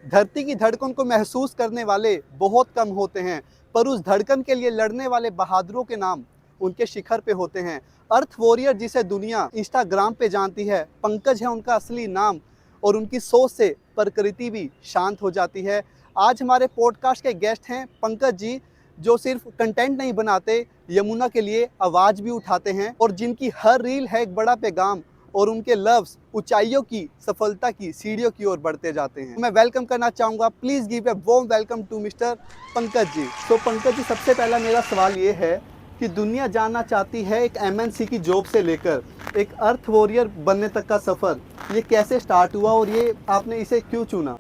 धरती की धड़कन को महसूस करने वाले बहुत कम होते हैं, पर उस धड़कन के लिए लड़ने वाले बहादुरों के नाम उनके शिखर पे होते हैं। अर्थ वॉरियर जिसे दुनिया इंस्टाग्राम पे जानती है, पंकज है उनका असली नाम और उनकी सोच से प्रकृति भी शांत हो जाती है। आज हमारे पॉडकास्ट के गेस्ट हैं पंकज जी, जो सिर्फ कंटेंट नहीं बनाते, यमुना के लिए आवाज़ भी उठाते हैं और जिनकी हर रील है एक बड़ा पैगाम और उनके लफ्ज़ ऊंचाइयों की सफलता की सीढ़ियों की ओर बढ़ते जाते हैं। मैं वेलकम करना चाहूँगा, please give a warm welcome to mister Pankaj ji. तो पंकज जी, सबसे पहला मेरा सवाल ये है कि दुनिया जानना चाहती है एक एमएनसी की जॉब से लेकर एक अर्थ वॉरियर बनने तक का सफ़र, ये कैसे स्टार्ट हुआ और ये आपने इसे क्यों चुना?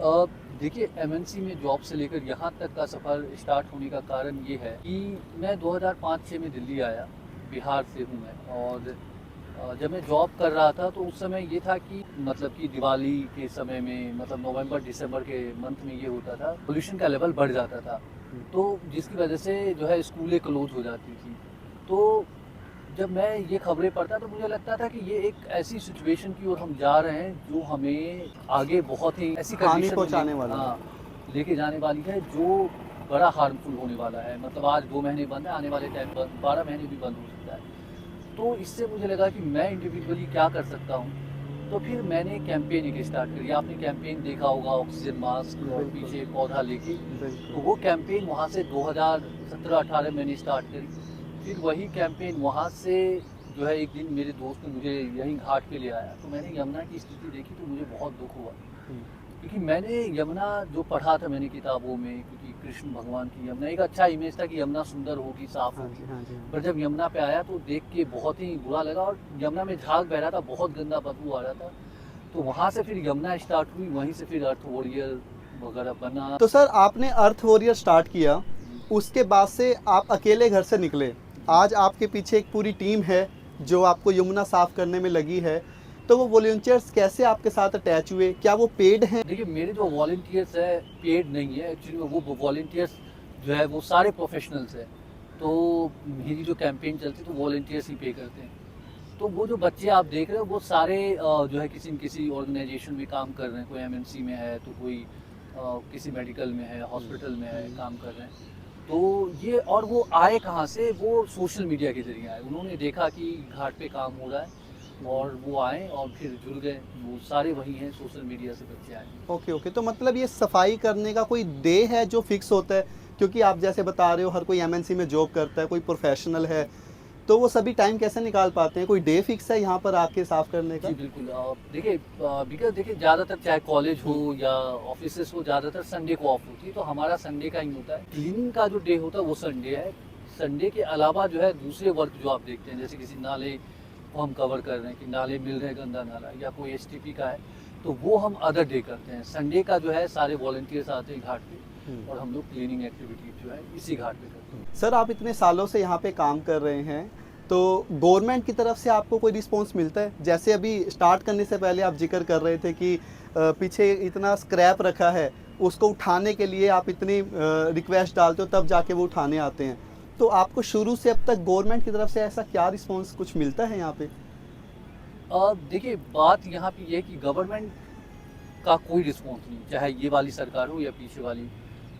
देखिए, एमएनसी में जॉब से लेकर यहाँ तक का सफ़र स्टार्ट होने का कारण ये है कि मैं 2005-06 में दिल्ली आया। बिहार से हूँ मैं। और जब मैं जॉब कर रहा था तो उस समय ये था कि मतलब कि दिवाली के समय में, मतलब नवंबर दिसंबर के मंथ में ये होता था, पोल्यूशन का लेवल बढ़ जाता था, तो जिसकी वजह से जो है स्कूलें क्लोज हो जाती थी। तो जब मैं ये खबरें पढ़ता तो मुझे लगता था कि ये एक ऐसी सिचुएशन की ओर हम जा रहे हैं जो हमें आगे बहुत ही ऐसी हानि कंडीशन पहुंचाने वाला है। हाँ, लेके जाने वाली है, जो बड़ा हार्मफुल होने वाला है। मतलब आज 2 महीने बंद है, आने वाले टाइम पर 12 महीने भी बंद हो सकता है। तो इससे मुझे लगा कि मैं इंडिविजुअली क्या कर सकता हूँ। तो फिर मैंने कैंपेन एक स्टार्ट करी। आपने कैंपेन देखा होगा, ऑक्सीजन मास्क और पीछे पौधा लेके। तो वो कैंपेन वहाँ से 2017-18 मैंने स्टार्ट करी। फिर वही कैंपेन वहाँ से जो है, एक दिन मेरे दोस्त ने मुझे यहीं घाट पे ले आया, तो मैंने यमुना की स्थिति देखी तो मुझे बहुत दुख हुआ। क्योंकि मैंने यमुना जो पढ़ा था मैंने किताबों में, क्योंकि कृष्ण भगवान की यमुना एक अच्छा इमेज था कि यमुना सुंदर होगी, साफ होगी। पर जब यमुना पे आया तो देख के बहुत ही बुरा लगा, और यमुना में झाग बह रहा था, बहुत गंदा बदबू आ रहा था। तो वहाँ से फिर यमुना स्टार्ट हुई, वहीं से फिर अर्थ वॉरियर वगैरह बना। तो सर, आपने अर्थ वॉरियर स्टार्ट किया, उसके बाद से आप अकेले घर से निकले। आज आपके पीछे एक पूरी टीम है जो आपको यमुना साफ करने में लगी है। तो वो वॉलंटियर्स कैसे आपके साथ अटैच हुए? क्या वो पेड हैं? देखिए, मेरे जो वॉलंटियर्स है पेड नहीं है एक्चुअली। वो वॉलंटियर्स जो है वो सारे प्रोफेशनल्स हैं। तो मेरी जो कैंपेन चलती है तो वॉलंटियर्स ही पे करते हैं। तो वो जो बच्चे आप देख रहे हो वो सारे जो है किसी न किसी ऑर्गेनाइजेशन में काम कर रहे हैं। कोई एमएनसी में है, तो कोई किसी मेडिकल में है, हॉस्पिटल में है, काम कर रहे हैं। तो ये, और वो आए कहाँ से? वो सोशल मीडिया के जरिए आए। उन्होंने देखा कि घाट पे काम हो रहा है और वो आए और फिर जुड़ गए। वो सारे वही हैं, सोशल मीडिया से बच्चे आए। ओके ओके, तो मतलब ये सफाई करने का कोई डे है जो फिक्स होता है? क्योंकि आप जैसे बता रहे हो हर कोई एमएनसी में जॉब करता है, कोई प्रोफेशनल है, तो वो सभी टाइम कैसे निकाल पाते हैं? कोई डे फिक्स है यहाँ पर आके साफ करने का? जी बिल्कुल। देखिए, बिकॉज देखिए, ज़्यादातर चाहे कॉलेज हो या ऑफिस हो, ज़्यादातर संडे को ऑफ होती है। तो हमारा संडे का ही होता है। क्लीनिंग का जो डे होता है वो संडे है। संडे के अलावा जो है दूसरे वर्क जो आप देखते हैं, जैसे किसी नाले को हम कवर कर रहे हैं, कि नाले मिल रहे हैं, गंदा नाला, या कोई एसटीपी का है, तो वो हम अदर डे करते हैं। संडे का जो है सारे वॉलंटियर्स आते हैं घाट पे और हम लोग क्लीनिंग एक्टिविटी जो है इसी घाट पे करते हैं। सर, आप इतने सालों से यहाँ पे काम कर रहे हैं, तो गवर्नमेंट की तरफ से आपको कोई रिस्पॉन्स मिलता है? जैसे अभी स्टार्ट करने से पहले आप जिक्र कर रहे थे कि पीछे इतना स्क्रैप रखा है, उसको उठाने के लिए आप इतनी रिक्वेस्ट डालते हो तब जाके वो उठाने आते हैं। तो आपको शुरू से अब तक गवर्नमेंट की तरफ से ऐसा क्या रिस्पॉन्स कुछ मिलता है यहाँ पे? देखिए, बात यहाँ पे ये है कि गवर्नमेंट का कोई रिस्पॉन्स नहीं, चाहे ये वाली सरकार हो या पीछे वाली,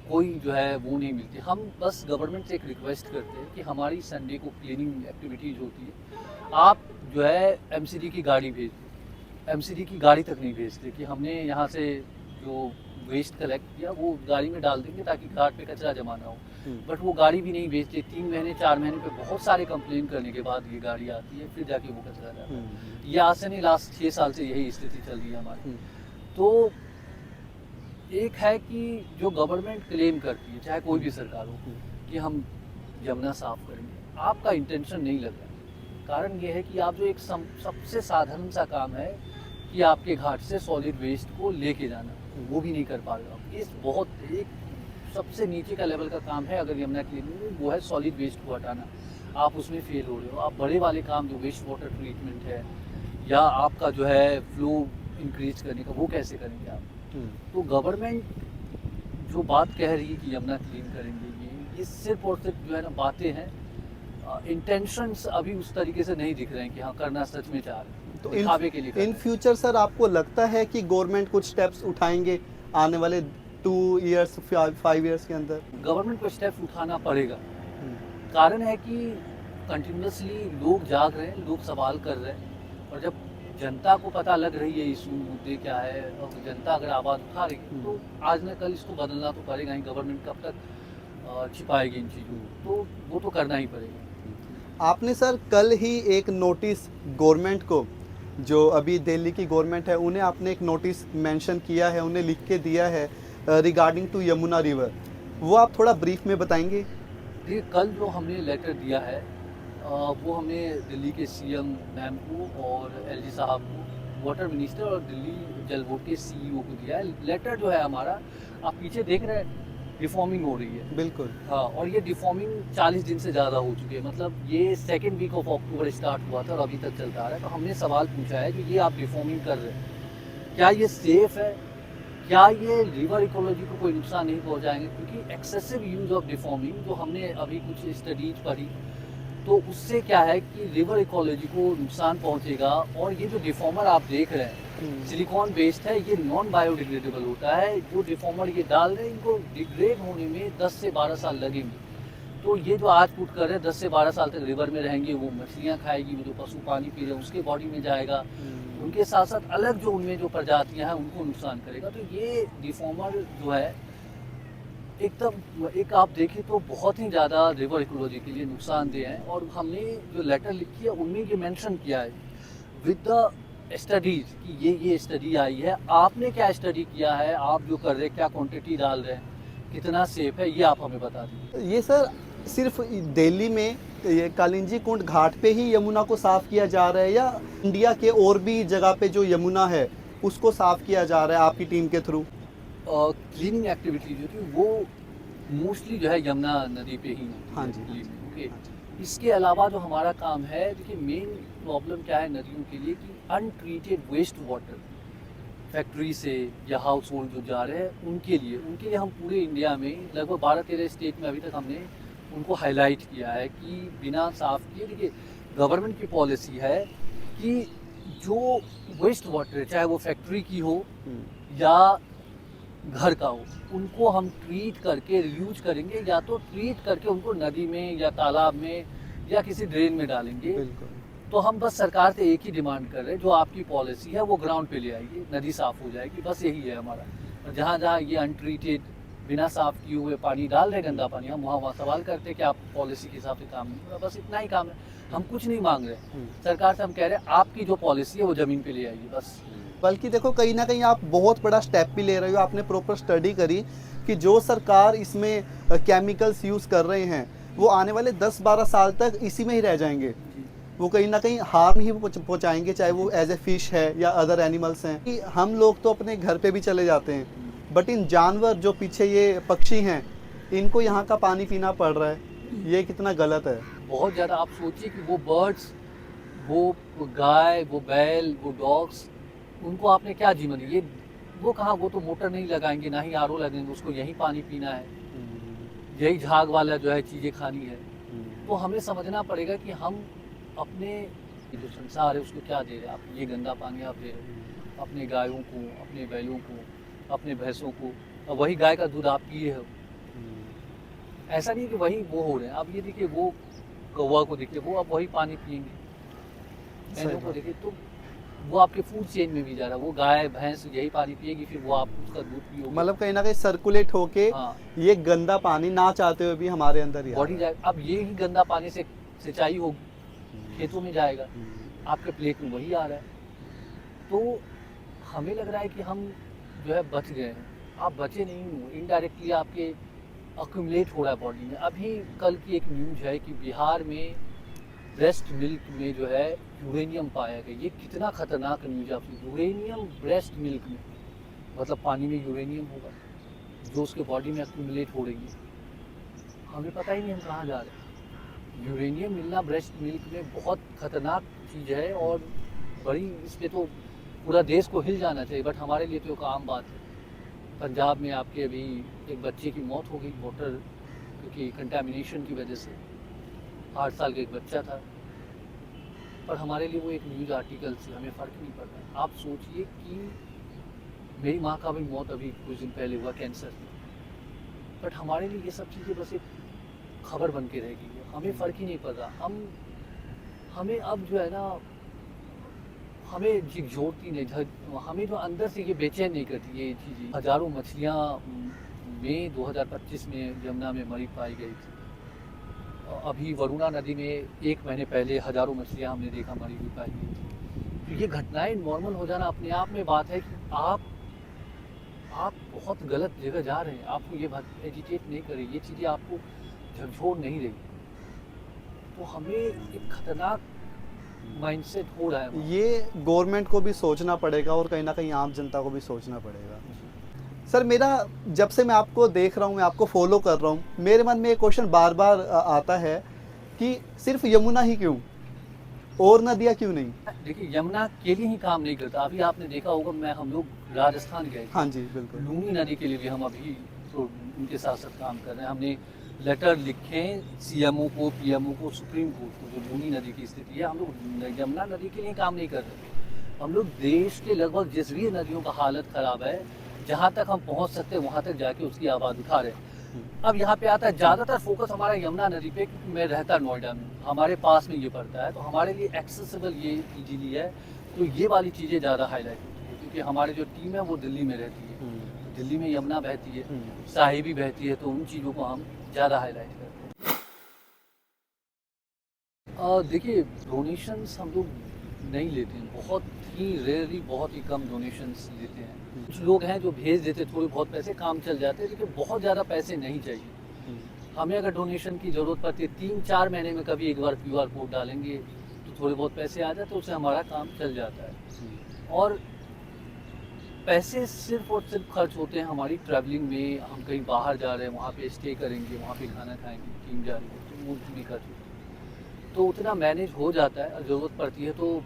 कोई जो है वो नहीं मिलती। हम बस गवर्नमेंट से एक रिक्वेस्ट करते हैं कि हमारी संडे को क्लीनिंग एक्टिविटीज़ होती है, आप जो है एमसीडी की गाड़ी भेज दें। एमसीडी की गाड़ी तक नहीं भेजते कि हमने यहाँ से जो वेस्ट कलेक्ट किया वो गाड़ी में डाल देंगे ताकि घाट पे कचरा जमा ना हो। बट वो गाड़ी भी नहीं भेजते। 3 महीने 4 महीने पे बहुत सारे कंप्लेन करने के बाद ये गाड़ी आती है, फिर जाके वो कचरा जाता है। ये आज से नहीं, लास्ट 6 साल से यही स्थिति चल रही है हमारी। तो एक है कि जो गवर्नमेंट क्लेम करती है, चाहे कोई भी सरकार हो, कि हम यमुना साफ करेंगे, आपका इंटेंशन नहीं लग रहा है। कारण ये है कि आप जो एक सबसे साधारण सा काम है कि आपके घाट से सॉलिड वेस्ट को लेके जाना, वो भी नहीं कर पा रहे हो। इस बहुत एक सबसे नीचे का लेवल का काम है अगर यमुना क्लीनिंग में, वो है सॉलिड वेस्ट को हटाना। आप उसमें फेल हो रहे हो। आप बड़े वाले काम जो वेस्ट वाटर ट्रीटमेंट है या आपका जो है फ्लो इंक्रीज करने का, वो कैसे करेंगे आप? तो गवर्नमेंट जो बात कह रही है कि यमुना क्लीन करेंगे, ये सिर्फ और सिर्फ जो है ना बातें हैं। इंटेंशंस अभी उस तरीके से नहीं दिख रहे हैं कि हाँ करना सच में चाह रहे हैं, तो दिखावे के लिए कर रहे इन हैं। फ्यूचर सर, आपको लगता है कि गवर्नमेंट कुछ स्टेप्स उठाएंगे आने वाले 2 इयर्स 5 इयर्स के अंदर? गवर्नमेंट को स्टेप उठाना पड़ेगा। कारण है कि कंटिन्यूसली लोग जाग रहे हैं, लोग सवाल कर रहे हैं, और जब जनता को पता लग रही है इशू मुद्दे क्या है, और जनता अगर आवाज़ उठा रही है तो आज न कल इसको बदलना तो पड़ेगा ही। गवर्नमेंट कब तक छिपाएगी इन चीज़ों को, तो वो तो करना ही पड़ेगा। आपने सर कल ही एक नोटिस गवर्नमेंट को, जो अभी दिल्ली की गवर्नमेंट है, उन्हें आपने एक नोटिस मेंशन किया है, उन्हें लिख के दिया है रिगार्डिंग टू यमुना रिवर, वो आप थोड़ा ब्रीफ में बताएंगे? देखिए, कल जो हमने लेटर दिया है वो हमने दिल्ली के सीएम मैम को और एलजी साहब को, वाटर मिनिस्टर और दिल्ली जल बोर्ड के सीईओ को दिया है। लेटर जो है हमारा, आप पीछे देख रहे हैं, डिफॉर्मिंग हो रही है। बिल्कुल। हाँ, और ये डिफॉर्मिंग 40 दिन से ज़्यादा हो चुकी है। मतलब ये second week of October start हुआ था और अभी तक चलता आ रहा है। तो हमने सवाल पूछा है कि ये आप डिफॉर्मिंग कर रहे हैं, क्या ये सेफ है, क्या ये रिवर इकोलॉजी को कोई नुकसान नहीं पहुंचाएंगे? क्योंकि एक्सेसिव यूज ऑफ डिफॉर्मिंग, जो हमने अभी कुछ स्टडीज पढ़ी, तो उससे क्या है कि रिवर इकोलॉजी को नुकसान पहुंचेगा। और ये जो डिफॉर्मर आप देख रहे हैं सिलिकॉन बेस्ड है, ये नॉन बायोडिग्रेडेबल होता है। जो डिफॉर्मर ये डाल रहे हैं, इनको डिग्रेड होने में 10 से 12 साल लगेंगे। तो ये जो आज पुट कर रहे हैं 10 से 12 साल तक रिवर में रहेंगे, वो मछलियाँ खाएगी, वो जो पशु पानी पी रहे हैं उसके बॉडी में जाएगा, उनके साथ साथ अलग जो उनमें जो प्रजातियां हैं उनको नुकसान करेगा। तो ये डिफॉर्मर जो है एकदम, एक आप देखें तो बहुत ही ज़्यादा रिवर इकोलॉजी के लिए नुकसानदेह है। और हमने जो लेटर लिखी है उनमें ये मेंशन किया है विद द स्टडीज कि ये स्टडी आई है। आपने क्या स्टडी किया है, आप जो कर रहे हैं क्या क्वांटिटी डाल रहे हैं, कितना सेफ है, ये आप हमें बता दीजिए। ये सर सिर्फ दिल्ली में ये कालिंजी कुंड घाट पे ही यमुना को साफ किया जा रहा है, या इंडिया के और भी जगह पे जो यमुना है उसको साफ किया जा रहा है आपकी टीम के थ्रू? क्लीनिंग एक्टिविटी जो थी वो मोस्टली जो है यमुना नदी पे ही होती है। हाँ जी। ओके, इसके अलावा जो हमारा काम है, देखिए मेन प्रॉब्लम क्या है नदियों के लिए कि अनट्रीटेड वेस्ट वाटर फैक्ट्री से या हाउस होल्ड जो जा रहे हैं उनके लिए हम पूरे इंडिया में लगभग 12-13 स्टेट में अभी तक हमने उनको हाईलाइट किया है कि बिना साफ किए, देखिए गवर्नमेंट की पॉलिसी है कि जो वेस्ट वाटर चाहे वो फैक्ट्री की हो या घर का हो, उनको हम ट्रीट करके रीयूज करेंगे, या तो ट्रीट करके उनको नदी में या तालाब में या किसी ड्रेन में डालेंगे। बिल्कुल। तो हम बस सरकार से एक ही डिमांड कर रहे हैं, जो आपकी पॉलिसी है वो ग्राउंड पे ले आइए, नदी साफ हो जाएगी, बस यही है हमारा। और जहाँ जहाँ ये अनट्रीटेड बिना साफ किए हुए पानी डाल रहे, गंदा पानी, हम वहाँ सवाल करते हैं कि आप पॉलिसी के हिसाब से काम नहीं हो रहा। बस इतना ही काम है, हम कुछ नहीं मांग रहे सरकार से। हम कह रहे हैं आपकी जो पॉलिसी है वो ज़मीन पे ले आइए बस। बल्कि देखो, कहीं ना कहीं आप बहुत बड़ा स्टेप भी ले रहे हो। आपने प्रॉपर स्टडी करी कि जो सरकार इसमें केमिकल्स यूज़ कर रहे हैं वो आने वाले 10-12 साल तक इसी में ही रह जाएंगे। वो कहीं ना कहीं हार्म ही पहुंचाएंगे, चाहे वो एज ए फिश है या अदर एनिमल्स हैं। कि हम लोग तो अपने घर पे भी चले जाते हैं, बट इन जानवर जो पीछे ये पक्षी हैं, इनको यहाँ का पानी पीना पड़ रहा है। ये कितना गलत है। बहुत ज़्यादा। आप सोचिए कि वो बर्ड्स, वो गाय, वो बैल, वो डॉग्स, उनको आपने क्या जीवन दी? ये वो कहाँ, वो तो मोटर नहीं लगाएंगे, ना ही आरओ लगेंगे, उसको यही पानी पीना है, यही झाग वाला जो है चीज़ें खानी है। तो हमें समझना पड़ेगा कि हम अपने जो संसार है उसको क्या दे रहे हैं। आप ये गंदा पानी आप दे रहे हो अपने गायों को, अपने बैलों को, अपने भैंसों को, और वही गाय का दूध आप पिए हो। ऐसा नहीं कि वही वो हो रहे हैं। आप ये देखिए, वो कौवा को देखिए, वो अब वही पानी पिएंगे। बैलों को देखिए, तो वो आपके फूड चेन में भी जा रहा है। वो गाय भैंस यही पानी पिएगी, फिर वो आप उसका दूध पियोगे। मतलब कहीं ना कहीं सर्कुलेट होके ये गंदा पानी ना चाहते हुए भी हमारे अंदर ही बॉडी जाएगा। अब ये ही गंदा पानी से सिंचाई होगी, खेतों में जाएगा, आपके प्लेट में वही आ रहा है। तो हमें लग रहा है कि हम जो है बच गए हैं। आप बचे नहीं हो, इनडायरेक्टली आपके अक्यूमुलेट हो रहा है बॉडी में। अभी कल की एक न्यूज़ है कि बिहार में ब्रेस्ट मिल्क में जो है यूरेनियम पाया गया। ये कितना खतरनाक न्यूज़ है आपकी। यूरेनियम ब्रेस्ट मिल्क में, मतलब पानी में यूरेनियम होगा जो उसके बॉडी में अक्यूमुलेट हो रही है। हमें पता ही नहीं हम कहाँ जा रहे हैं। यूरेनियम मिलना ब्रेस्ट मिल्क में बहुत खतरनाक चीज़ है, और बड़ी, इस पर तो पूरा देश को हिल जाना चाहिए, बट हमारे लिए तो एक आम बात है। पंजाब में आपके अभी एक बच्चे की मौत हो गई वाटर, क्योंकि कंटामिनेशन की वजह से। 8 साल का एक बच्चा था, पर हमारे लिए वो एक न्यूज़ आर्टिकल से हमें फ़र्क नहीं पड़ रहा। आप सोचिए कि मेरी माँ का भी मौत अभी कुछ दिन पहले हुआ कैंसर से। बट हमारे लिए ये सब चीज़ें बस एक खबर बन के रह गई है, हमें फ़र्क ही नहीं पड़ रहा। हमें अब जो है ना, हमें झिकझोरती नहीं, हमें जो अंदर से ये बेचैन नहीं करती ये चीज़ें। हज़ारों मछलियाँ मई 2025 में यमुना में मरी पाई गई थी। अभी वरुणा नदी में 1 महीने पहले हज़ारों मछलियाँ हमने देखा मरी हुई पाई गई थी। तो ये घटनाएं नॉर्मल हो जाना अपने आप में बात है कि आप बहुत गलत जगह जा रहे हैं। आपको ये बात एजिटेट नहीं करे, ये चीज़ें आपको झकझोर नहीं रही। तो हमें एक खतरनाक माइंडसेट हो रहा है। ये गवर्नमेंट को भी सोचना पड़ेगा और कहीं ना कहीं आम जनता को भी सोचना पड़ेगा। सर मेरा, जब से मैं आपको देख रहा हूँ, मैं आपको फॉलो कर रहा हूँ, मेरे मन में एक क्वेश्चन बार बार आता है कि सिर्फ यमुना ही क्यों, और नदियाँ क्यों नहीं? देखिए, यमुना के लिए ही काम नहीं करता। अभी आपने देखा होगा, हम लोग राजस्थान गए थे। हाँ जी बिल्कुल। लूनी नदी के लिए भी हम अभी तो उनके साथ साथ काम कर रहे हैं। हमने लेटर लिखे सीएमओ को, पीएमओ को, सुप्रीम कोर्ट को, जो लूनी नदी की स्थिति है। हम लोग यमुना नदी के लिए काम नहीं कर रहे। हम लोग देश के लगभग जिस भी नदियों का हालत ख़राब है, जहाँ तक हम पहुँच सकते हैं वहाँ तक जाके उसकी आवाज़ उठा रहे हैं। अब यहाँ पे आता है ज़्यादातर फोकस हमारा यमुना नदी पे, क्योंकि मैं रहता नोएडा में, हमारे पास में ये पड़ता है, तो हमारे लिए एक्सेसिबल ये इजीली है। तो ये वाली चीज़ें ज़्यादा हाईलाइट होती है, क्योंकि हमारी जो टीम है वो दिल्ली में रहती है। दिल्ली में यमुना बहती है, साहिबी बहती है, तो उन चीज़ों को हम ज़्यादा हाईलाइट करते हैं। देखिए, डोनेशंस हम लोग नहीं लेते हैं, बहुत ही रेयरली, बहुत ही कम डोनेशंस लेते हैं। कुछ लोग हैं जो भेज देते, थोड़े बहुत पैसे, काम चल जाते हैं, लेकिन बहुत ज़्यादा पैसे नहीं चाहिए। हमें अगर डोनेशन की ज़रूरत पड़ती है, 3-4 महीने में कभी एक बार QR कोड डालेंगे तो थोड़े बहुत पैसे आ जाते, तो उससे हमारा काम चल जाता है। और पैसे सिर्फ और सिर्फ खर्च होते हैं हमारी ट्रैवलिंग में। हम कहीं बाहर जा रहे हैं, वहाँ पे स्टे करेंगे, वहाँ पे खाना खाएंगे, टीम जा रही है, तो वो भी खर्च होती है। तो उतना मैनेज हो जाता है। ज़रूरत पड़ती है तो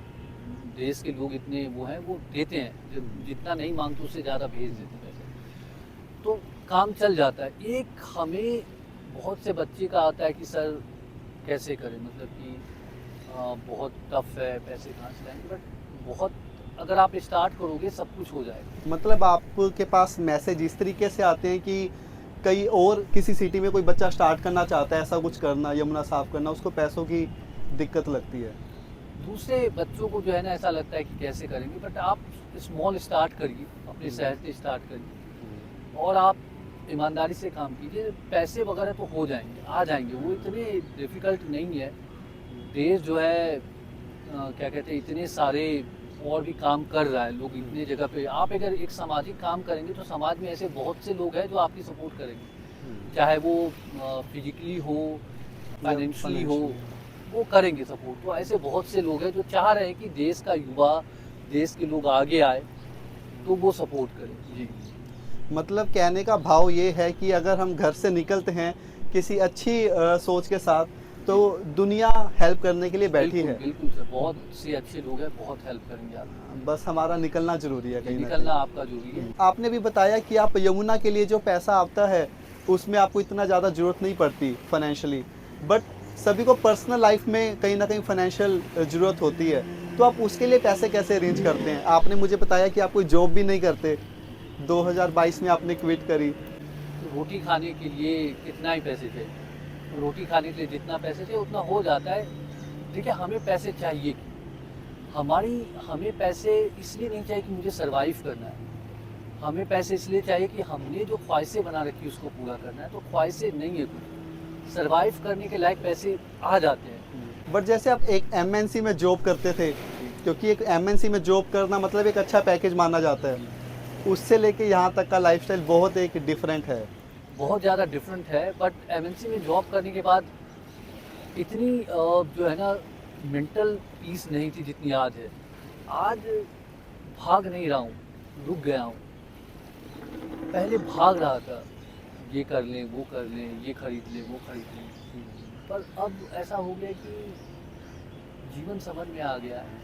देश के लोग इतने वो हैं, वो देते हैं, जितना नहीं मांगते उससे ज़्यादा भेज देते हैं पैसे, तो काम चल जाता है। एक हमें बहुत से बच्चे का आता है कि सर कैसे करें, मतलब कि बहुत टफ है, पैसे कहाँ से लाएंगे। बट बहुत, अगर आप स्टार्ट करोगे सब कुछ हो जाएगा। मतलब आपके पास मैसेज इस तरीके से आते हैं कि कहीं और किसी सिटी में कोई बच्चा स्टार्ट करना चाहता है, ऐसा कुछ करना, यमुना साफ करना, उसको पैसों की दिक्कत लगती है। दूसरे बच्चों को जो है ना, ऐसा लगता है कि कैसे करेंगे। बट आप स्मॉल स्टार्ट करिए, अपने शहर से स्टार्ट करिए, और आप ईमानदारी से काम कीजिए। पैसे वगैरह तो हो जाएंगे, आ जाएंगे, वो इतने डिफ़िकल्ट नहीं है। देश जो है क्या कहते हैं, इतने सारे और भी काम कर रहा है, लोग इतने जगह पे। आप अगर एक सामाजिक काम करेंगे तो समाज में ऐसे बहुत से लोग हैं जो आपकी सपोर्ट करेंगे, चाहे वो फिजिकली हो, फाइनेंशियली हो, वो करेंगे सपोर्ट। तो ऐसे बहुत से लोग हैं जो चाह रहे हैं कि देश का युवा, देश के लोग आगे आए, तो वो सपोर्ट करें। जी, मतलब कहने का भाव ये है कि अगर हम घर से निकलते हैं किसी अच्छी सोच के साथ, तो दुनिया हेल्प करने के लिए बैठी है। बिल्कुल सर, बहुत से अच्छे लोग हैं, बहुत हेल्प करेंगे आप। बस हमारा निकलना जरूरी है, कहीं ना निकलना आपका जरूरी है। आपने भी बताया कि आप यमुना के लिए जो पैसा आता है उसमें आपको इतना ज़्यादा ज़रूरत नहीं पड़ती फाइनेंशियली, बट सभी को पर्सनल लाइफ में कहीं ना कहीं फाइनेंशियल ज़रूरत होती है, तो आप उसके लिए पैसे कैसे अरेंज करते हैं? आपने मुझे बताया कि आप कोई जॉब भी नहीं करते, 2022 में आपने क्विट करी। रोटी खाने के लिए कितना ही पैसे चाहिए, रोटी खाने के लिए जितना पैसे चाहिए उतना हो जाता है। देखिए, हमें पैसे चाहिए, हमें पैसे इसलिए नहीं चाहिए कि मुझे सरवाइव करना है। हमें पैसे इसलिए चाहिए कि हमने जो ख्वाहिशें बना रखी है उसको पूरा करना है। तो ख्वाहिशें नहीं है कुछ, सरवाइव करने के लायक पैसे आ जाते हैं। बट जैसे आप एक MNC में जॉब करते थे, क्योंकि एक MNC में जॉब करना मतलब एक अच्छा पैकेज माना जाता है, उससे लेके यहाँ तक का लाइफस्टाइल बहुत एक डिफरेंट है, बहुत ज़्यादा डिफरेंट है। बट MNC में जॉब करने के बाद इतनी जो है ना, मेंटल पीस नहीं थी जितनी आज है। आज भाग नहीं रहा हूँ, रुक गया हूँ। पहले भाग रहा था, ये कर लें, वो कर लें, ये खरीद लें, वो खरीद लें, पर अब ऐसा हो गया कि जीवन समझ में आ गया है,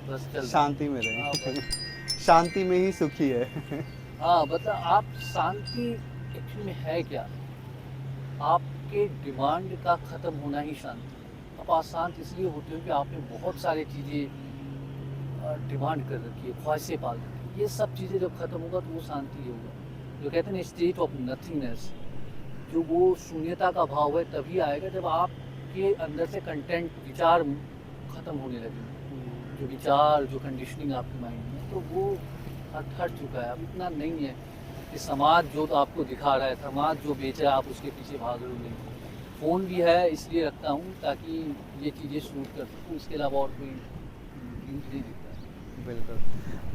बस चल शांति में रहे। हाँ, बस। शांति में ही सुखी है। हाँ, मतलब आप शांति एक्चुअली में है क्या? आपके डिमांड का ख़त्म होना ही शांति। आप अशांत इसलिए होते हो कि आपने बहुत सारी चीज़ें डिमांड कर रखी है, ख्वाहिशें पाल रखी है। ये सब चीज़ें जब खत्म होगा तो वो शांति होगा। जो कहते हैं ना स्टेट ऑफ नथिंगनेस, जो वो शून्यता का भाव है तभी आएगा जब आपके अंदर से कंटेंट विचार खत्म होने लगेंगे। जो विचार जो कंडीशनिंग आपके माइंड में, तो वो हट चुका है, अब इतना नहीं है कि समाज जो तो आपको दिखा रहा है, समाज जो बेच रहा है आप उसके पीछे भाग रहे हो। नहीं, फ़ोन भी है इसलिए रखता हूँ ताकि ये चीज़ें शूट कर सकूँ, इसके अलावा और कोई यूज़ नहीं दिखता है। बिल्कुल।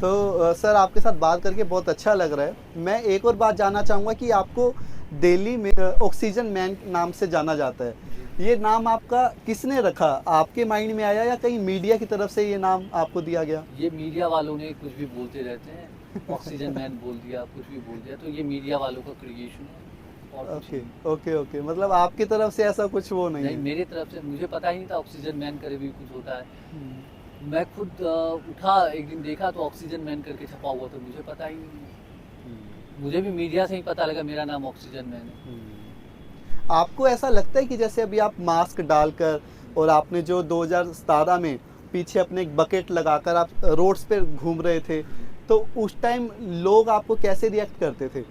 तो सर आपके साथ बात करके बहुत अच्छा लग रहा है। मैं एक और बात जानना चाहूँगा कि आपको दिल्ली में ऑक्सीजन मैन नाम से जाना जाता है। ये नाम आपका किसने रखा? आपके माइंड में आया या कहीं मीडिया की तरफ से ये नाम आपको दिया गया? ये मीडिया वालों ने कुछ भी बोलते रहते हैं, ऑक्सीजन मैन बोल दिया, कुछ भी बोल दिया, तो ये मीडिया वालों का क्रिएशन है और कुछ ओके, नहीं। Okay, okay. मतलब आपकी तरफ से ऐसा कुछ वो नहीं नहीं, है? मेरे तरफ से मुझे पता ही नहीं था ऑक्सीजन मैन करे भी कुछ होता है। हुँ, मैं खुद उठा एक दिन देखा तो ऑक्सीजन मैन करके छपा हुआ था, मुझे पता ही नहीं है। हुँ, मुझे भी मीडिया से ही पता लगा मेरा नाम ऑक्सीजन मैन है। हुँ। आपको ऐसा लगता है कि जैसे अभी आप मास्क डालकर और आपने जो 2017 में पीछे अपने एक बकेट लगाकर आप रोड्स पे घूम रहे थे, तो उस टाइम लोग आपको कैसे रिएक्ट करते थे?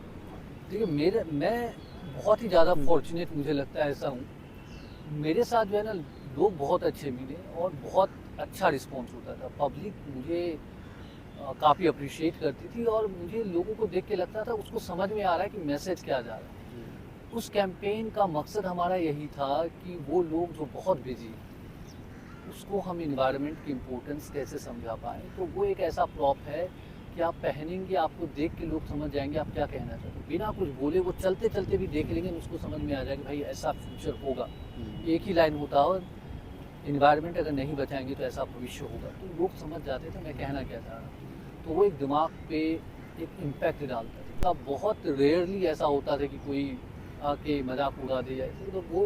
देखिए मैं बहुत ही ज़्यादा हुँ। फॉर्चुनेट मुझे लगता है ऐसा हूँ। मेरे साथ जो है ना लोग बहुत अच्छे मिले और बहुत अच्छा रिस्पॉन्स होता था। पब्लिक मुझे काफ़ी अप्रिशिएट करती थी और मुझे लोगों को देख के लगता था उसको समझ में आ रहा है कि मैसेज क्या जा रहा है। उस कैंपेन का मकसद हमारा यही था कि वो लोग जो बहुत बिजी, उसको हम इन्वायरमेंट की इम्पोर्टेंस कैसे समझा पाएँ। तो वो एक ऐसा प्रॉप है कि आप पहनेंगे, आपको देख के लोग समझ जाएंगे आप क्या कहना चाहते हो। बिना कुछ बोले वो चलते चलते भी देख लेंगे, उसको समझ में आ जाएगा भाई ऐसा फ्यूचर होगा। एक ही लाइन होता है, इन्वायरमेंट अगर नहीं बचाएंगे तो ऐसा भविष्य होगा। तो लोग समझ जाते थे मैं कहना क्या चाह रहा हूँ। तो वो एक दिमाग पे एक इम्पैक्ट डालता था। अब बहुत रेयरली ऐसा होता था कि कोई आके मजाक उड़ा दे जाए, तो वो वो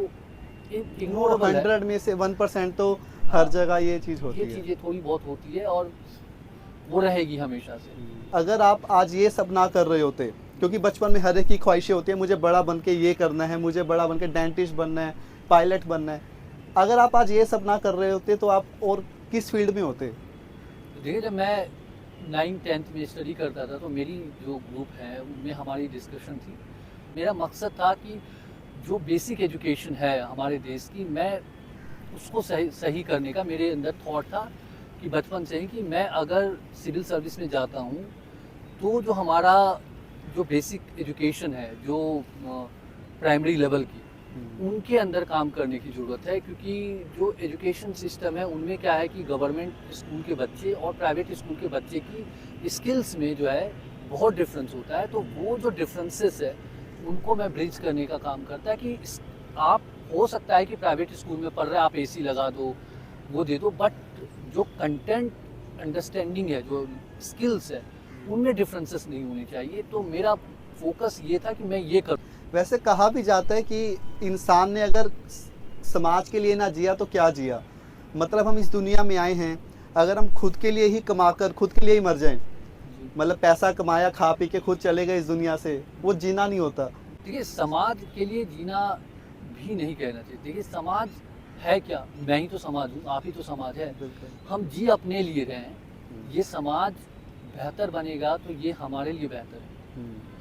इग्नोरेबल है। 100 में से 1% तो हर हाँ, जगह ये चीज़ ये होती है। चीज़ें थोड़ी बहुत होती है और वो रहेगी हमेशा से। अगर आप आज ये सब ना कर रहे होते, क्योंकि बचपन में हर एक की ख्वाहिशें होती है, मुझे बड़ा बन के ये करना है, मुझे बड़ा बन के डेंटिस्ट बनना है, पायलट बनना है। अगर आप आज ये सब ना कर रहे होते तो आप और किस फील्ड में होते? तो देखिए जब मैं 9th-10th में स्टडी करता था तो मेरी जो ग्रुप है उनमें हमारी डिस्कशन थी। मेरा मकसद था कि जो बेसिक एजुकेशन है हमारे देश की, मैं उसको सही करने का मेरे अंदर थॉट था कि बचपन से ही कि मैं अगर सिविल सर्विस में जाता हूँ तो जो हमारा जो बेसिक एजुकेशन है, जो प्राइमरी लेवल की, उनके अंदर काम करने की ज़रूरत है। क्योंकि जो एजुकेशन सिस्टम है उनमें क्या है कि गवर्नमेंट स्कूल के बच्चे और प्राइवेट स्कूल के बच्चे की स्किल्स में जो है बहुत डिफरेंस होता है। तो वो जो डिफरेंसेस है उनको मैं ब्रिज करने का काम करता है कि आप हो सकता है कि प्राइवेट स्कूल में पढ़ रहे हैं, आप एसी लगा दो, वो दे दो, बट जो कंटेंट अंडरस्टैंडिंग है, जो स्किल्स है, उनमें डिफरेंसेस नहीं होने चाहिए। तो मेरा फोकस ये था कि मैं ये करूँ। वैसे कहा भी जाता है कि इंसान ने अगर समाज के लिए ना जिया तो क्या जिया। मतलब हम इस दुनिया में आए हैं, अगर हम खुद के लिए ही कमाकर खुद के लिए ही मर जाएं, मतलब पैसा कमाया खा पी के खुद चले गए इस दुनिया से, वो जीना नहीं होता। देखिए समाज के लिए जीना भी नहीं कहना चाहिए। देखिए समाज है क्या, मैं ही तो समाज हूँ, आप ही तो समाज है। बिल्कुल। हम जी अपने लिए रहे हैं, ये समाज बेहतर बनेगा तो ये हमारे लिए बेहतर है।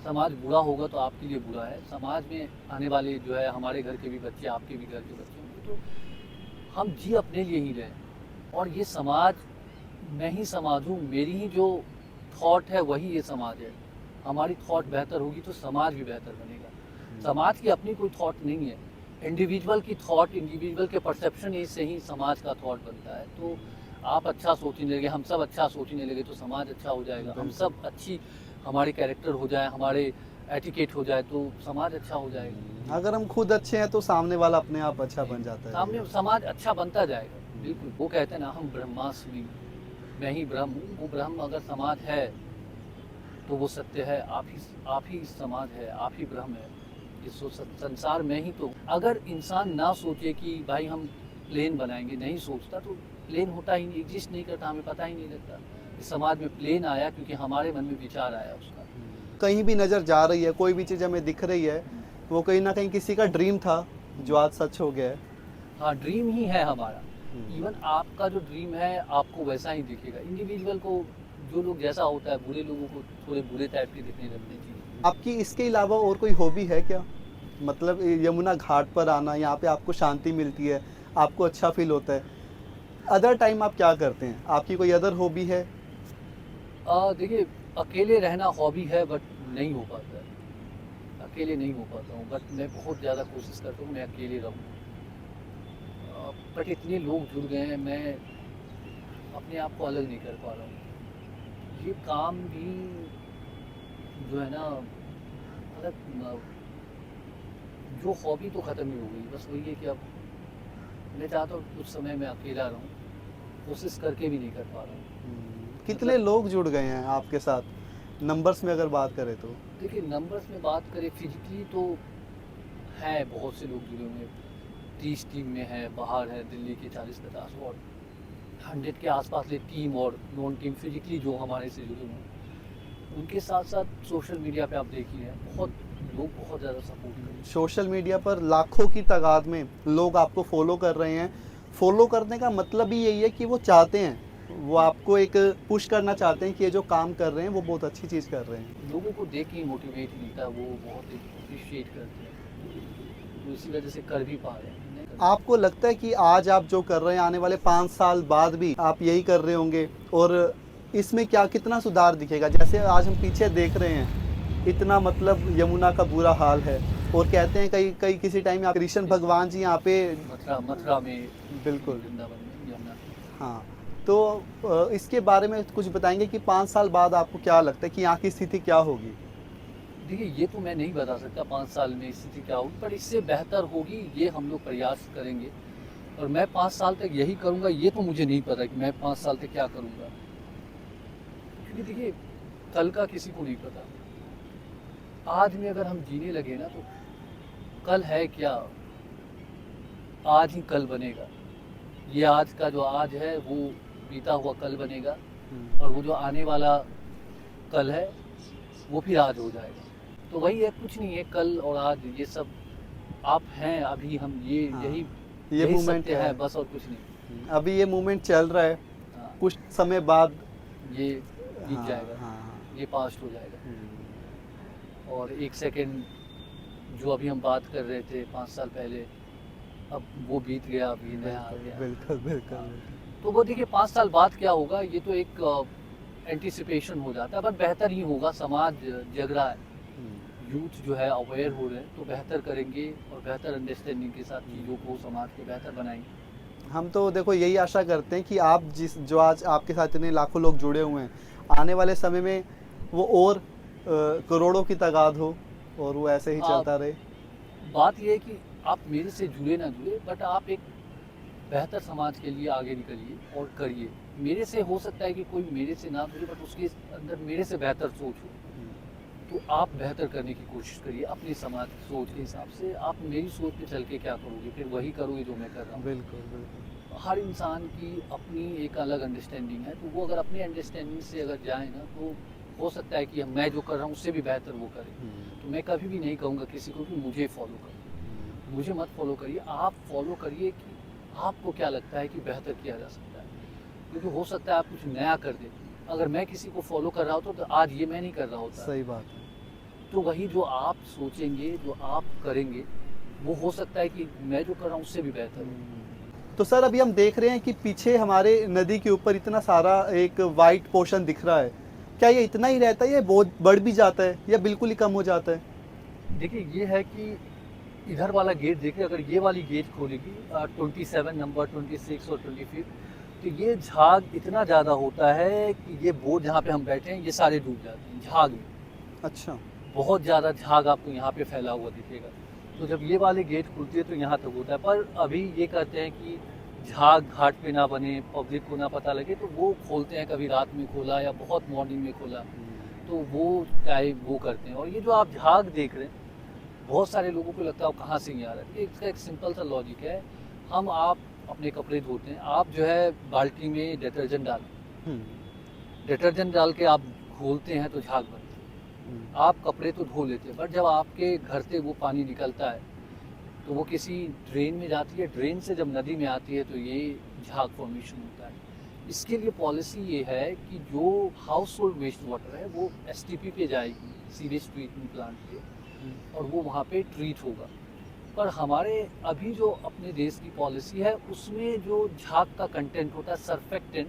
समाज बुरा होगा तो आपके लिए बुरा है। समाज में आने वाले जो है हमारे घर के भी बच्चे, आपके भी घर के बच्चे होंगे, तो हम जी अपने लिए ही रहें। और ये समाज, मैं ही समाज हूँ, मेरी ही जो थॉट है वही ये समाज है। हमारी थॉट बेहतर होगी तो समाज भी बेहतर बनेगा। समाज की अपनी कोई थॉट नहीं है, इंडिविजुअल की थॉट, इंडिविजुअल के परसेप्शन से ही समाज का थॉट बनता है। तो आप अच्छा सोचने लगे, हम सब अच्छा सोचने लगे तो समाज अच्छा हो जाएगा। हम सब अच्छी हमारे कैरेक्टर हो जाए, हमारे एटिकेट हो जाए तो समाज अच्छा हो जाएगा। अगर हम खुद अच्छे हैं तो सामने वाला अपने आप अच्छा बन जाता है। सामने समाज अच्छा बनता जाएगा। बिल्कुल, वो कहते हैं ना हम ब्रह्मास्मि, मैं ही ब्रह्म हूँ। वो ब्रह्म अगर समाज है तो वो सत्य है, आप ही समाज है, आप ही ब्रह्म है। इस संसार में ही तो अगर इंसान ना सोचे कि भाई हम प्लेन बनाएंगे, नहीं सोचता तो प्लेन होता ही नहीं, एग्जिस्ट नहीं करता, हमें पता ही नहीं लगता। इस समाज में प्लेन आया क्योंकि हमारे मन में विचार आया उसका। कहीं भी नज़र जा रही है, कोई भी चीज़ हमें दिख रही है, वो कहीं ना कहीं किसी का ड्रीम था जो आज सच हो गया है। हाँ, ड्रीम ही है हमारा। इवन आपका जो ड्रीम है आपको वैसा ही दिखेगा। इंडिविजुअल को जो लोग जैसा होता है बुरे लोगों को थोड़े बुरे टाइप के दिखने लगते हैं चीज़ें। आपकी इसके अलावा और कोई हॉबी है क्या? मतलब यमुना घाट पर आना, यहाँ पे आपको शांति मिलती है, आपको अच्छा फ़ील होता है। अदर टाइम आप क्या करते हैं? आपकी कोई अदर हॉबी है? देखिए, अकेले रहना हॉबी है बट नहीं हो पाता है। अकेले नहीं हो पाता हूँ, बट मैं बहुत ज़्यादा कोशिश करता हूँ मैं अकेले रहूँ। बट इतने लोग जुड़ गए हैं, मैं अपने आप को अलग नहीं कर पा रहा हूँ। ये काम भी जो है ना, मतलब जो हॉबी तो ख़त्म ही हो गई। बस वही है कि अब मैं चाहता हूँ कुछ समय मैं अकेला रहूँ, कोशिश करके भी नहीं कर पा रहा हूँ। कितने लोग जुड़ गए हैं आपके साथ? नंबर्स में अगर बात करें तो? देखिए, नंबर्स में बात करें फिजिकली तो है बहुत से लोग जुड़े हुए हैं। 30 टीम में है, बाहर है दिल्ली के 40-50 और 100 के आसपास ले टीम और नॉन टीम फिजिकली जो हमारे से जुड़े हुए हैं। उनके साथ साथ सोशल मीडिया पे आप देखिए बहुत लोग बहुत ज़्यादा सपोर्ट कर रहे हैं। सोशल मीडिया पर लाखों की तादाद में लोग आपको फॉलो कर रहे हैं। फॉलो करने का मतलब ही यही है कि वो चाहते हैं, वो आपको एक पुश करना चाहते हैं कि ये जो काम कर रहे हैं वो बहुत अच्छी चीज़ कर रहे हैं। लोगों को देख के ही मोटिवेट मिलता है, वो बहुत अप्रिशिएट करते हैं, तो इसी वजह से कर भी पा रहे हैं। आपको लगता है कि आज आप जो कर रहे हैं आने वाले 5 साल बाद भी आप यही कर रहे होंगे, और इसमें क्या कितना सुधार दिखेगा? जैसे आज हम पीछे देख रहे हैं, इतना मतलब यमुना का बुरा हाल है, और कहते हैं कई कई किसी टाइम आप कृष्ण भगवान जी यहाँ पे मथुरा में, बिल्कुल वृंदावन में, यमुना। हाँ, तो इसके बारे में कुछ बताएंगे कि 5 साल बाद आपको क्या लगता है कि यहाँ की स्थिति क्या होगी? देखिए, ये तो मैं नहीं बता सकता 5 साल में स्थिति क्या होगी, पर इससे बेहतर होगी ये हम लोग प्रयास करेंगे। और मैं 5 साल तक यही करूँगा ये तो मुझे नहीं पता कि मैं 5 साल तक क्या करूँगा, क्योंकि देखिए कल का किसी को नहीं पता। आज में अगर हम जीने लगे ना तो कल है क्या, आज ही कल बनेगा। ये आज का जो आज है वो बीता हुआ कल बनेगा, और वो जो आने वाला कल है वो फिर आज हो जाएगा। तो वही है, कुछ नहीं है, कल और आज ये सब आप हैं अभी, हम ये हाँ, यही ये यही मूवमेंट सत्य है है बस, और कुछ नहीं। अभी ये मूवमेंट चल रहा है, हाँ, कुछ समय बाद ये बीत हाँ, जाएगा, हाँ, ये पास्ट हो जाएगा। और एक सेकंड जो अभी हम बात कर रहे थे 5 साल पहले, अब वो बीत गया, अभी नया आ गया। बिल्कुल बिल्कुल हाँ। बिल्कुल। तो वो देखिए 5 साल बाद क्या होगा ये तो एक एंटिसिपेशन हो जाता है, बट बेहतर ही होगा। समाज जग रहा है, यूथ जो है अवेयर हो रहे हैं, तो बेहतर करेंगे और बेहतर अंडरस्टैंडिंग के साथ चीज़ों को समाज को बेहतर बनाएंगे। हम तो देखो यही आशा करते हैं कि आप जो आज आपके साथ इतने लाखों लोग जुड़े हुए हैं, आने वाले समय में वो और करोड़ों की तादाद हो, और वो ऐसे ही चलता रहे। बात ये है कि आप मेरे से जुड़े ना जुड़े, बट आप एक बेहतर समाज के लिए आगे निकलिए और करिए। मेरे से हो सकता है कि कोई मेरे से ना जुड़े, बट उसके अंदर मेरे से बेहतर सोच हो, तो आप बेहतर करने की कोशिश करिए अपनी समाज की सोच के हिसाब से। आप मेरी सोच पे चल के क्या करोगे, फिर वही करोगे जो मैं कर रहा हूँ। बिल्कुल बिल्कुल। हर इंसान की अपनी एक अलग अंडरस्टैंडिंग है, तो वो अगर अपनी अंडरस्टैंडिंग से अगर जाए ना, तो हो सकता है कि मैं जो कर रहा हूँ उससे भी बेहतर वो करे। तो मैं कभी भी नहीं कहूँगा किसी को कि मुझे फॉलो करो, मुझे मत फॉलो करिए। आप फॉलो करिए कि आपको क्या लगता है कि बेहतर किया जा सकता है, क्योंकि हो सकता है आप कुछ नया कर दें। अगर मैं किसी को फॉलो कर रहा होता तो आज ये मैं नहीं कर रहा होता। सही बात है। तो वही जो आप सोचेंगे, जो आप करेंगे, वो हो सकता है कि मैं जो कर रहा हूँ उससे भी बेहतर हो। तो सर अभी हम देख रहे हैं कि पीछे हमारे नदी के ऊपर इतना सारा एक वाइट पोर्शन दिख रहा है, क्या ये इतना ही रहता है या बहुत बढ़ भी जाता है या बिल्कुल ही कम हो जाता है? देखिए, ये है कि इधर वाला गेट देखिए, अगर ये वाली गेट खोलेगी 27 नंबर, 26 और 25, तो ये झाग इतना ज़्यादा होता है कि ये बोट जहाँ पे हम बैठे हैं ये सारे डूब जाते हैं झाग में। अच्छा। बहुत ज़्यादा झाग आपको यहाँ पे फैला हुआ दिखेगा। तो जब ये वाले गेट खुलते हैं तो यहाँ तक होता है, पर अभी ये कहते हैं कि झाग घाट पे ना बने, पब्लिक को ना पता लगे, तो वो खोलते हैं। कभी रात में खोला या बहुत मॉर्निंग में खोला, तो वो टाइम वो करते हैं। और ये जो आप झाग देख रहे हैं, बहुत सारे लोगों को लगता है कहाँ से नहीं आ रहा है। इसका एक सिंपल सा लॉजिक है, आप अपने कपड़े धोते हैं, आप जो है बाल्टी में डिटर्जेंट डालें, डिटर्जेंट डाल के आप खोलते हैं तो झाग बनती है। आप कपड़े तो धो लेते हैं, बट जब आपके घर से वो पानी निकलता है तो वो किसी ड्रेन में जाती है, ड्रेन से जब नदी में आती है तो ये झाग फॉर्मेशन होता है। इसके लिए पॉलिसी ये है कि जो हाउस होल्ड वेस्ट वाटर है वो STP पे जाएगी, सीवेज ट्रीटमेंट प्लांट पे, और वो वहाँ पे ट्रीट होगा। पर हमारे अभी जो अपने देश की पॉलिसी है उसमें जो झाग का कंटेंट होता है, सर्फेक्टेंट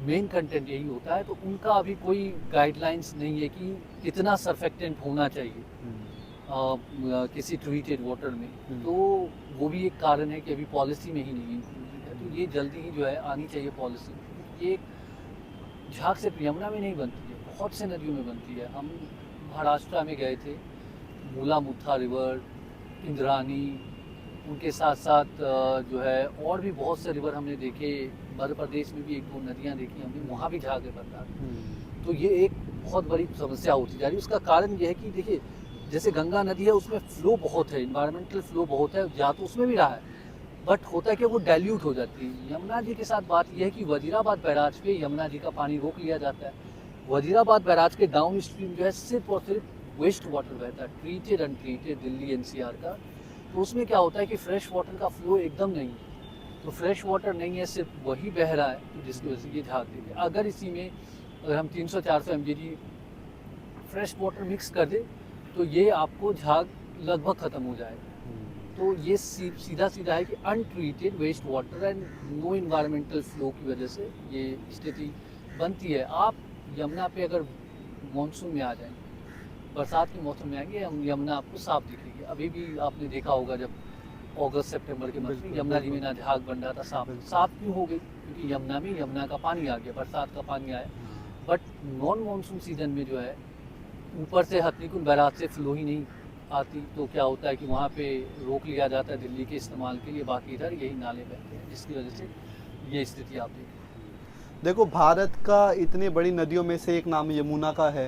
मेन कंटेंट यही होता है, तो उनका अभी कोई गाइडलाइंस नहीं है कि कितना सर्फेक्टेंट होना चाहिए किसी ट्रीटेड वाटर में। तो वो भी एक कारण है कि अभी पॉलिसी में ही नहीं इंक्लूडेड है। तो ये जल्दी ही जो है आनी चाहिए पॉलिसी। ये झाग सिर्फ यमुना में नहीं बनती है, बहुत से नदियों में बनती है। हम महाराष्ट्र में गए थे, मूला मुथा रिवर, इंद्रानी, उनके साथ साथ जो है और भी बहुत से रिवर हमने देखे। मध्य प्रदेश में भी 1-2 नदियाँ देखी हमने, वहाँ भी झाग बनता है। तो ये एक बहुत बड़ी समस्या होती जा रही है। उसका कारण ये है कि देखिए, जैसे गंगा नदी है उसमें फ्लो बहुत है, इन्वायरमेंटल फ्लो बहुत है, या तो उसमें भी रहा है, बट होता है कि वो डाइल्यूट हो जाती है। यमुना जी के साथ बात यह है कि वजीराबाद बैराज पे यमुना जी का पानी रोक लिया जाता है। वजीराबाद बैराज के डाउन स्ट्रीम जो है सिर्फ और सिर्फ वेस्ट वाटर बहता है, ट्रीटेड अनट्रीटेड, दिल्ली NCR का। तो उसमें क्या होता है कि फ्रेश वाटर का फ्लो एकदम नहीं है। तो फ्रेश वाटर नहीं है, सिर्फ वही बह रहा है, तो जिसकी वजह से ये झाग देते हैं। अगर इसी में अगर हम 300-400 mgg फ्रेश वाटर मिक्स कर दें तो ये आपको झाग लगभग ख़त्म हो जाएगा। तो ये सीधा सीधा है कि untreated waste water and no environmental flow की वजह से ये स्थिति बनती है। आप यमुना पे अगर मानसून में आ जाएंगे, बरसात के मौसम में आएंगे, यमुना आपको साफ दिखेगी। अभी भी आपने देखा होगा जब अगस्त सितंबर के महीने में यमुना जी में ना झाग बन रहा था, साफ क्यों हो गई? क्योंकि यमुना में यमुना का पानी आ गया, बरसात का पानी आया। बट नॉन मानसून सीजन में जो है ऊपर से हथनीकुंड बैराज से फ्लो ही नहीं आती, तो क्या होता है कि वहाँ पे रोक लिया जाता है दिल्ली के इस्तेमाल के लिए, बाकी इधर यही नाले बहते हैं, जिसकी वजह से ये स्थिति आप देखो, भारत का इतनी बड़ी नदियों में से एक नाम यमुना का है,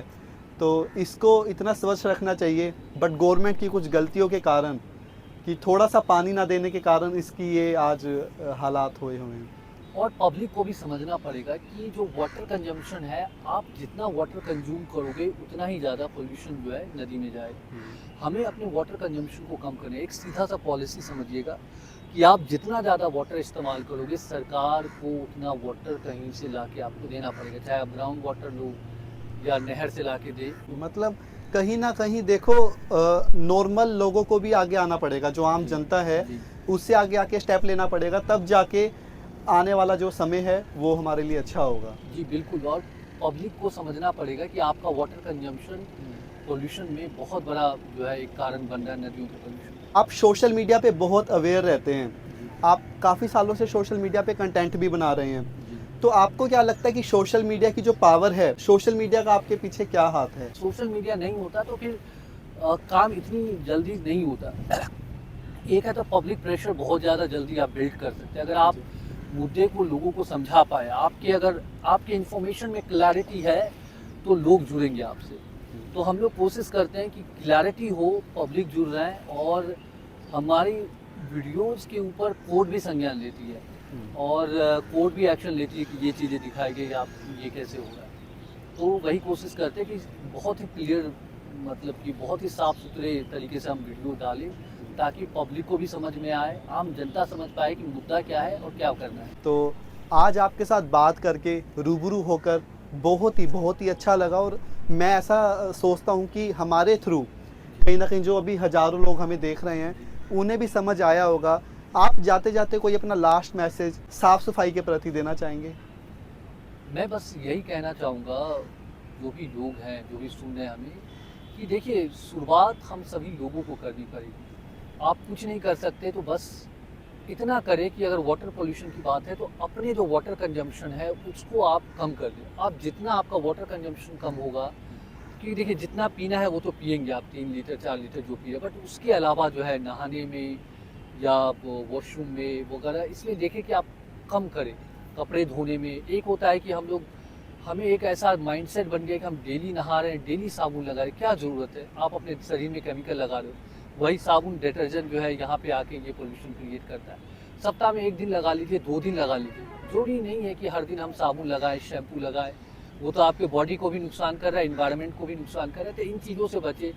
तो इसको इतना स्वच्छ रखना चाहिए। बट गवर्नमेंट की कुछ गलतियों के कारण, कि थोड़ा सा पानी ना देने के कारण इसकी ये आज हालात हुए हुए हैं। और पब्लिक को भी समझना पड़ेगा कि जो वाटर कंजम्पशन है, आप जितना वाटर कंज्यूम करोगे उतना ही ज़्यादा पोल्यूशन जो है नदी में जाएगा। हमें अपने वाटर कंजम्पशन को कम करना है। एक सीधा सा पॉलिसी समझिएगा कि आप जितना ज़्यादा वाटर इस्तेमाल करोगे, सरकार को उतना वाटर कहीं से ला के आपको देना पड़ेगा, चाहे आप ग्राउंड वाटर लो या नहर से ला के दे। मतलब कहीं ना कहीं देखो, नॉर्मल लोगों को भी आगे आना पड़ेगा, जो आम जनता है उससे आगे आके स्टेप लेना पड़ेगा, तब जाके आने वाला जो समय है वो हमारे लिए अच्छा होगा। जी बिल्कुल। और पब्लिक को समझना पड़ेगा कि आपका वाटर कंजम्पशन पोल्यूशन में बहुत बड़ा जो है एक कारण बन रहा है, नदियों के पोल्यूशन। आप सोशल मीडिया पे बहुत अवेयर रहते हैं, आप काफ़ी सालों से सोशल मीडिया पे कंटेंट भी बना रहे हैं, तो आपको क्या लगता है कि सोशल मीडिया की जो पावर है, सोशल मीडिया का आपके पीछे क्या हाथ है? सोशल मीडिया नहीं होता तो फिर काम इतनी जल्दी नहीं होता। एक है तो पब्लिक प्रेशर बहुत ज़्यादा जल्दी आप बिल्ड कर सकते हैं। अगर आप मुद्दे को लोगों को समझा पाए, अगर आपके इन्फॉर्मेशन में क्लैरिटी है तो लोग जुड़ेंगे आपसे। तो हम लोग कोशिश करते हैं कि क्लैरिटी हो, पब्लिक जुड़ रहे हैं, और हमारी वीडियोज़ के ऊपर कोर्ट भी संज्ञान लेती है और कोर्ट भी एक्शन लेती है कि ये चीज़ें दिखाई गई, आप ये कैसे हो रहा है। तो वही कोशिश करते हैं कि बहुत ही क्लियर, मतलब कि बहुत ही साफ़ सुथरे तरीके से हम वीडियो डालें, ताकि पब्लिक को भी समझ में आए, आम जनता समझ पाए कि मुद्दा क्या है और क्या करना है। तो आज आपके साथ बात करके, रूबरू होकर बहुत ही अच्छा लगा, और मैं ऐसा सोचता हूँ कि हमारे थ्रू कहीं ना कहीं जो अभी हज़ारों लोग हमें देख रहे हैं उन्हें भी समझ आया होगा। आप जाते जाते कोई अपना लास्ट मैसेज साफ़ सफाई के प्रति देना चाहेंगे? मैं बस यही कहना चाहूँगा, जो भी लोग हैं, जो भी सुन रहे हैं हमें, कि देखिए, शुरुआत हम सभी लोगों को करनी पड़ेगी। आप कुछ नहीं कर सकते, तो बस इतना करें कि अगर वाटर पोल्यूशन की बात है तो अपने जो वाटर कंजम्पशन है उसको आप कम कर दें। आप जितना आपका वाटर कंजम्पशन कम होगा, कि देखिए जितना पीना है वो तो पिएंगे आप, 3 लीटर 4 लीटर जो पी रहे, बट उसके अलावा जो है नहाने में या वॉशरूम में वगैरह, इसलिए देखें कि आप कम करें। कपड़े धोने में एक होता है कि हमें एक ऐसा माइंडसेट बन गया कि हम डेली नहा रहे हैं, डेली साबुन लगा रहे हैं, क्या ज़रूरत है? आप अपने शरीर में केमिकल लगा रहे हो, वही साबुन डिटर्जेंट जो है यहाँ पे आके ये पोल्यूशन क्रिएट करता है। सप्ताह में 1 दिन लगा लीजिए, 2 दिन लगा लीजिए, जरूरी नहीं है कि हर दिन हम साबुन लगाएं, शैम्पू लगाएं, वो तो आपके बॉडी को भी नुकसान कर रहा है, इन्वायरमेंट को भी नुकसान कर रहा है। तो इन चीज़ों से बचे।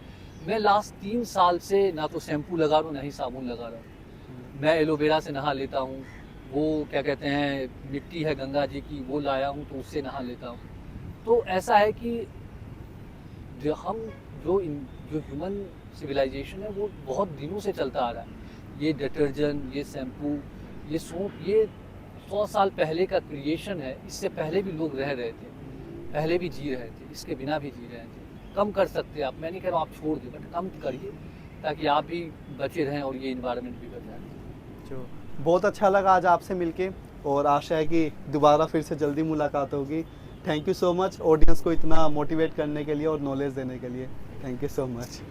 मैं लास्ट 3 साल से ना तो शैम्पू लगा रहा हूँ, ना ही साबुन लगा रहा हूँ। मैं एलोवेरा से नहा लेता हूँ, वो क्या कहते हैं मिट्टी है गंगा जी की वो लाया हूँ तो उससे नहा लेता हूँ। तो ऐसा है कि जो हम जो ह्यूमन सिविलाइजेशन है वो बहुत दिनों से चलता आ रहा है। ये डिटर्जेंट, ये शैम्पू, ये सोप, ये 100 साल पहले का क्रिएशन है। इससे पहले भी लोग रह रहे थे, पहले भी जी रहे थे, इसके बिना भी जी रहे थे। कम कर सकते हैं आप, मैं नहीं कह रहा हूँ आप छोड़ दें, बट कम करिए ताकि आप भी बचे रहें और ये इन्वायरमेंट भी बचा रहे। जो बहुत अच्छा लगा आज आपसे मिलके, और आशा है कि दोबारा फिर से जल्दी मुलाकात होगी। Thank you so much audience को इतना मोटिवेट करने के लिए और नॉलेज देने के लिए। Thank you so much.